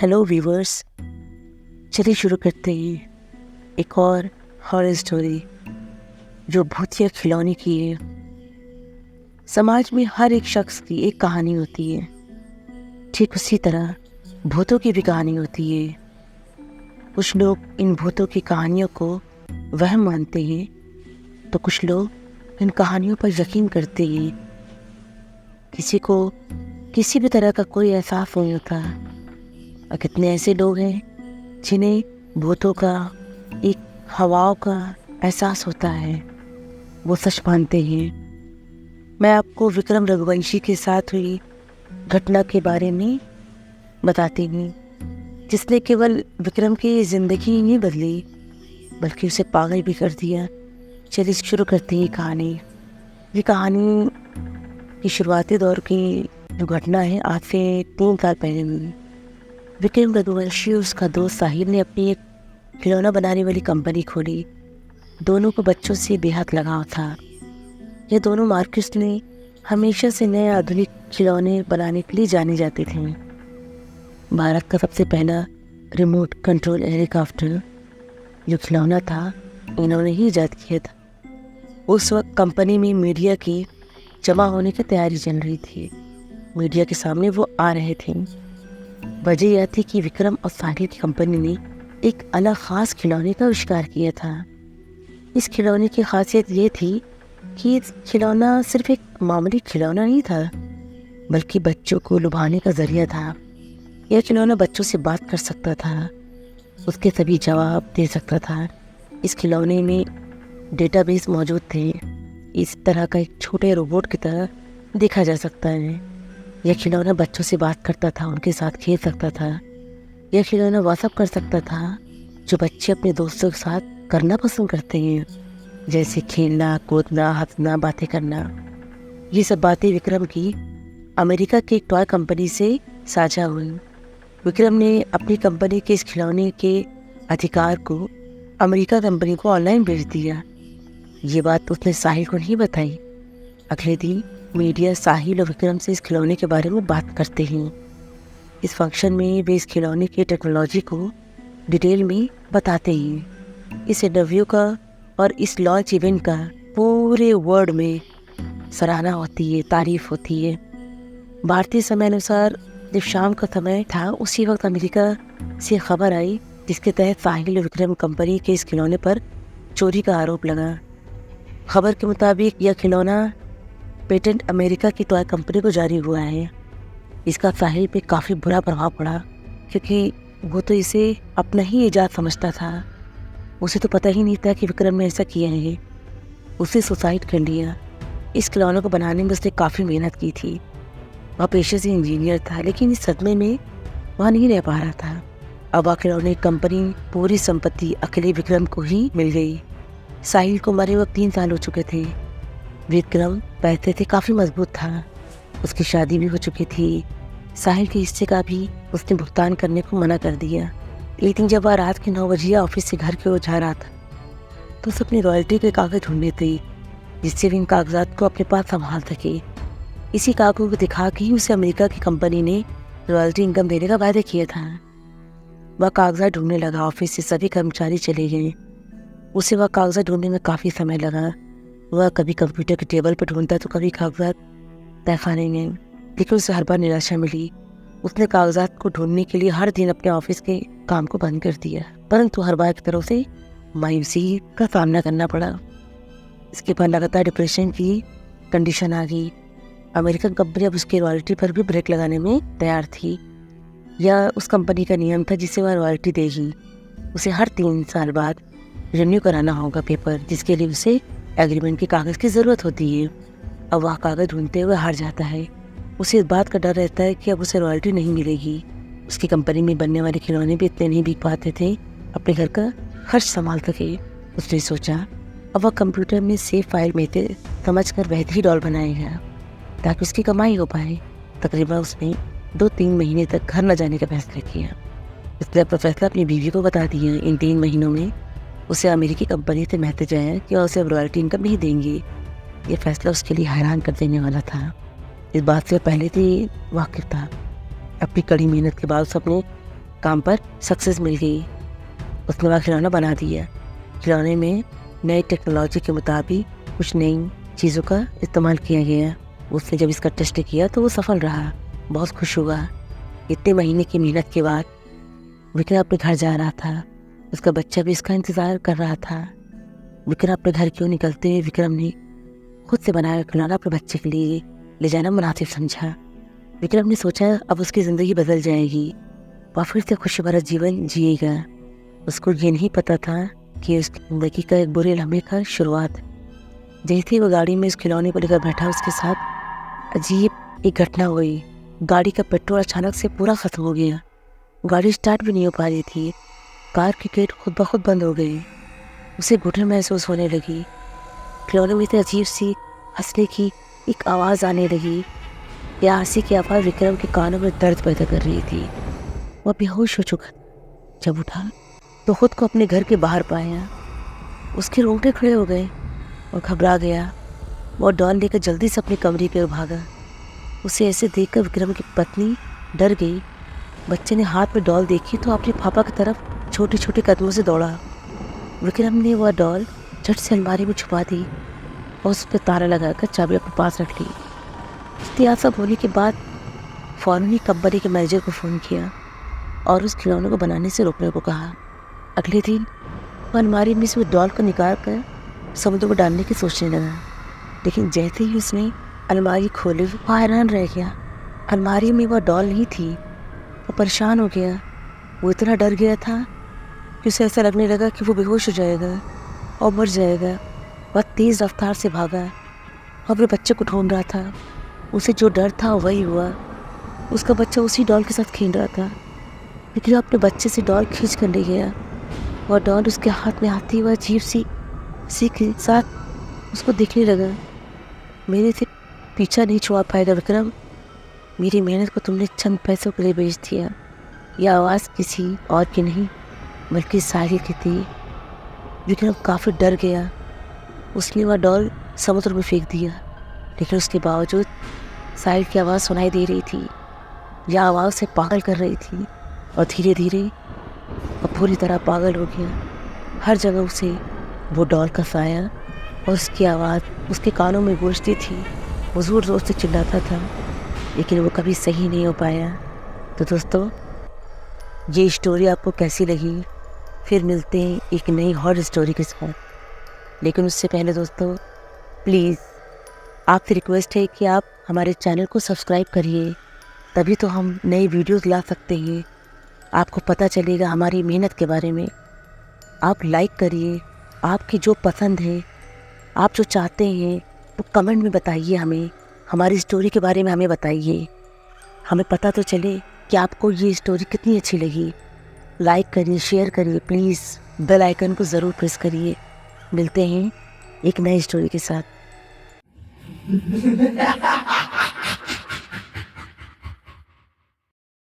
Hello viewers, चलिए शुरू करते हैं एक और हॉरर स्टोरी जो भूतिया खिलौने की है। समाज में हर एक शख्स की एक कहानी होती है, ठीक उसी तरह भूतों की भी कहानी होती है। कुछ लोग इन भूतों की कहानियों को वहम मानते हैं, तो कुछ लोग इन कहानियों पर यकीन करते हैं। किसी को किसी भी तरह का कोई एहसास नहीं होता, और कितने ऐसे लोग हैं जिन्हें भूतों का, एक हवाओं का एहसास होता है, वो सच मानते हैं। मैं आपको विक्रम रघुवंशी के साथ हुई घटना के बारे में बताती हूँ, जिसने केवल विक्रम की ज़िंदगी ही नहीं बदली बल्कि उसे पागल भी कर दिया। चलिए शुरू करते हैं कहानी। ये कहानी की शुरुआती दौर की जो घटना है, आज से 3 साल पहले हुई। विक्रम रघुवंशी और उसका दोस्त साहिल ने अपनी एक खिलौना बनाने वाली कंपनी खोली। दोनों को बच्चों से बेहद लगाव था। ये दोनों मार्केट्स में हमेशा से नए आधुनिक खिलौने बनाने के लिए जाने जाते थे। भारत का सबसे पहला रिमोट कंट्रोल हेलीकॉप्टर जो खिलौना था, इन्होंने ही ईजाद किया था। उस वक्त कंपनी में मीडिया की जमा होने की तैयारी चल रही थी। मीडिया के सामने वो आ रहे थे। वजह यह थी कि विक्रम और साहिल की कंपनी ने एक अलग ख़ास खिलौने का आविष्कार किया था। इस खिलौने की खासियत ये थी कि इस खिलौना सिर्फ एक मामूली खिलौना नहीं था, बल्कि बच्चों को लुभाने का जरिया था। यह खिलौना बच्चों से बात कर सकता था, उसके सभी जवाब दे सकता था। इस खिलौने में डेटाबेस मौजूद थे। इस तरह का एक छोटे रोबोट की तरह देखा जा सकता है। यह खिलौना बच्चों से बात करता था, उनके साथ खेल सकता था। यह खिलौना वह सब कर सकता था जो बच्चे अपने दोस्तों के साथ करना पसंद करते हैं, जैसे खेलना, कूदना, हंसना, बातें करना। ये सब बातें विक्रम की अमेरिका की एक टॉय कंपनी से साझा हुई। विक्रम ने अपनी कंपनी के इस खिलौने के अधिकार को अमेरिका कंपनी को ऑनलाइन भेज दिया। ये बात उसने साहिल को नहीं बताई। अगले दिन मीडिया साहिल और विक्रम से इस खिलौने के बारे में बात करते हैं। इस फंक्शन में वे इस खिलौने की टेक्नोलॉजी को डिटेल में बताते हैं। इस इंटरव्यू का और इस लॉन्च इवेंट का पूरे वर्ल्ड में सराहना होती है, तारीफ होती है। भारतीय समय अनुसार जब शाम का समय था, उसी वक्त अमेरिका से खबर आई, जिसके तहत साहिल और विक्रम कंपनी के इस खिलौने पर चोरी का आरोप लगा। खबर के मुताबिक यह खिलौना पेटेंट अमेरिका की टॉय कंपनी को जारी हुआ है। इसका साहिल पे काफ़ी बुरा प्रभाव पड़ा, क्योंकि वो तो इसे अपना ही ईजाद समझता था। उसे तो पता ही नहीं था कि विक्रम ने ऐसा किया है। उसे सुसाइड कर लिया। इस खिलौने को बनाने में उसने काफ़ी मेहनत की थी। वह पेशे से इंजीनियर था, लेकिन इस सदमे में वह नहीं रह पा रहा था। अब वह खिलौने कंपनी पूरी संपत्ति अकेले विक्रम को ही मिल गई। साहिल को मरे वक्त 3 साल हो चुके थे। विक्रम पैसे से काफ़ी मजबूत था। उसकी शादी भी हो चुकी थी। साहिल के हिस्से का भी उसने भुगतान करने को मना कर दिया। लेकिन जब वह रात के 9 बजे ऑफिस से घर की ओर जा रहा था, तो उसे अपनी रॉयल्टी के कागज ढूंढने थे, जिससे भी इन कागजात को अपने पास संभाल सके। इसी कागज को दिखा के ही उसे अमेरिका की कंपनी ने रॉयल्टी इनकम देने का वायदा किया था। वह कागजात ढूंढने लगा। ऑफिस से सभी कर्मचारी चले गए। उसे वह कागजात ढूंढने में काफ़ी समय लगा। वह कभी कंप्यूटर के टेबल पर ढूंढता तो कभी कागजात तहखाने में, लेकिन उसे हर बार निराशा मिली। उसने कागजात को ढूंढने के लिए हर दिन अपने ऑफिस के काम को बंद कर दिया, परंतु हर बार की तरह उसे मायूसी का सामना करना पड़ा। इसके बाद लगातार डिप्रेशन की कंडीशन आ गई। अमेरिकन कंपनी अब उसकी रॉयल्टी पर भी ब्रेक लगाने में तैयार थी। यह उस कंपनी का नियम था जिसे वह रॉयल्टी देगी। उसे हर 3 साल बाद रिन्यू कराना होगा पेपर, जिसके लिए उसे एग्रीमेंट के कागज़ की ज़रूरत होती है। अब वह कागज़ ढूंढते हुए हार जाता है। उसे इस बात का डर रहता है कि अब उसे रॉयल्टी नहीं मिलेगी। उसकी कंपनी में बनने वाले खिलौने भी इतने नहीं बिक पाते थे अपने घर का खर्च संभाल सके। उसने सोचा अब वह कंप्यूटर में सेव फाइल में थे समझ कर बेहतरी डॉल बनाएगा, ताकि उसकी कमाई हो पाए। तकरीबन उसने 2-3 महीने तक घर न जाने का फैसला किया। उसने अपना फैसला अपनी बीवी को बता दिया। इन 3 महीनों में उसे अमेरिकी कंपनी से मैसेज आया कि वह उसे अब रॉयल्टी इनकम नहीं देंगी। ये फैसला उसके लिए हैरान कर देने वाला था। इस बात से पहले से वाकिफ था। अपनी कड़ी मेहनत के बाद उसे अपने काम पर सक्सेस मिल गई। उसने वह खिलौना बना दिया। खिलौने में नई टेक्नोलॉजी के मुताबिक कुछ नई चीज़ों का इस्तेमाल किया गया। उसने जब इसका टेस्ट किया तो वो सफल रहा, बहुत खुश हुआ। इतने महीने की मेहनत के बाद विक्रम अपने घर जा रहा था। उसका बच्चा भी इसका इंतज़ार कर रहा था। विक्रम अपने घर क्यों निकलते हुए विक्रम ने खुद से बनाया खिलौना अपने बच्चे के लिए ले जाना मुनासिब समझा। विक्रम ने सोचा अब उसकी ज़िंदगी बदल जाएगी, वह फिर से खुशी भरा जीवन जिएगा। उसको ये नहीं पता था कि उसकी ज़िंदगी का एक बुरे लम्हे का शुरुआत। जैसे ही वो गाड़ी में उस खिलौने को लेकर बैठा, उसके साथ अजीब एक घटना हुई। गाड़ी का पेट्रोल अचानक से पूरा ख़त्म हो गया। गाड़ी स्टार्ट भी नहीं हो पा रही थी। कार की गेट खुद ब खुद बंद हो गई। उसे घुटन महसूस होने लगी। खिलौने में से अजीब सी हंसने की एक आवाज़ आने लगी। यह हंसी की आवाज़ विक्रम के कानों में दर्द पैदा कर रही थी। वह बेहोश हो चुका। जब उठा तो खुद को अपने घर के बाहर पाया। उसके रोंगटे खड़े हो गए और घबरा गया। वह डॉल लेकर जल्दी से अपने कमरे की ओर भागा। उसे ऐसे देखकर विक्रम की पत्नी डर गई। बच्चे ने हाथ में डॉल देखी तो अपने पापा की तरफ छोटे छोटे कदमों से दौड़ा। विक्रम ने वह डॉल झट से अलमारी में छुपा दी और उस पर ताला लगाकर चाबी अपने पास रख ली। उसने ऐसा होने के बाद फ़ौरन ही कंपनी के मैनेजर को फ़ोन किया और उस खिलौने को बनाने से रोकने को कहा। अगले दिन वह अलमारी में से उस डॉल को निकाल कर समुद्र में डालने की सोचने लगा। लेकिन जैसे ही उसने अलमारी खोली वह हैरान रह गया। अलमारी में वह डॉल नहीं थी। वो परेशान हो गया। वो इतना डर गया था कि उसे ऐसा लगने लगा कि वो बेहोश हो जाएगा और मर जाएगा। वह तेज़ रफ्तार से भागा और अपने बच्चे को ढूंढ रहा था। उसे जो डर था वही हुआ। उसका बच्चा उसी डॉल के साथ खेल रहा था। लेकिन वो अपने बच्चे से डॉल खींच कर ले गया। वह डॉल उसके हाथ में आती हुआ अजीब सी के साथ उसको दिखने लगा। मेरे से पीछा नहीं छुड़ा पाएगा विक्रम। मेरी मेहनत को तुमने चंद पैसों के लिए बेच दिया। यह आवाज़ किसी और की नहीं बल्कि साहिल की थी। विक्रम काफ़ी डर गया। उसने वह डॉल समुद्र में फेंक दिया। लेकिन उसके बावजूद साहिल की आवाज़ सुनाई दे रही थी। यह आवाज़ उसे पागल कर रही थी और धीरे धीरे वह पूरी तरह पागल हो गया। हर जगह उसे वो डॉल का साया और उसकी आवाज़ उसके कानों में गूंजती थी। वो ज़ोर ज़ोर से चिल्लाता था लेकिन वो कभी सही नहीं हो पाया। तो दोस्तों, ये स्टोरी आपको कैसी लगी? फिर मिलते हैं एक नई हॉरर स्टोरी के साथ। लेकिन उससे पहले दोस्तों, प्लीज़ आपसे रिक्वेस्ट है कि आप हमारे चैनल को सब्सक्राइब करिए, तभी तो हम नई वीडियोस ला सकते हैं। आपको पता चलेगा हमारी मेहनत के बारे में। आप लाइक करिए। आपकी जो पसंद है, आप जो चाहते हैं वो कमेंट में बताइए हमें। हमारी स्टोरी के बारे में हमें बताइए। हमें पता तो चले कि आपको ये स्टोरी कितनी अच्छी लगी। लाइक करिए, शेयर करिए, प्लीज़ बेल आइकन को ज़रूर प्रेस करिए। मिलते हैं एक नई स्टोरी के साथ।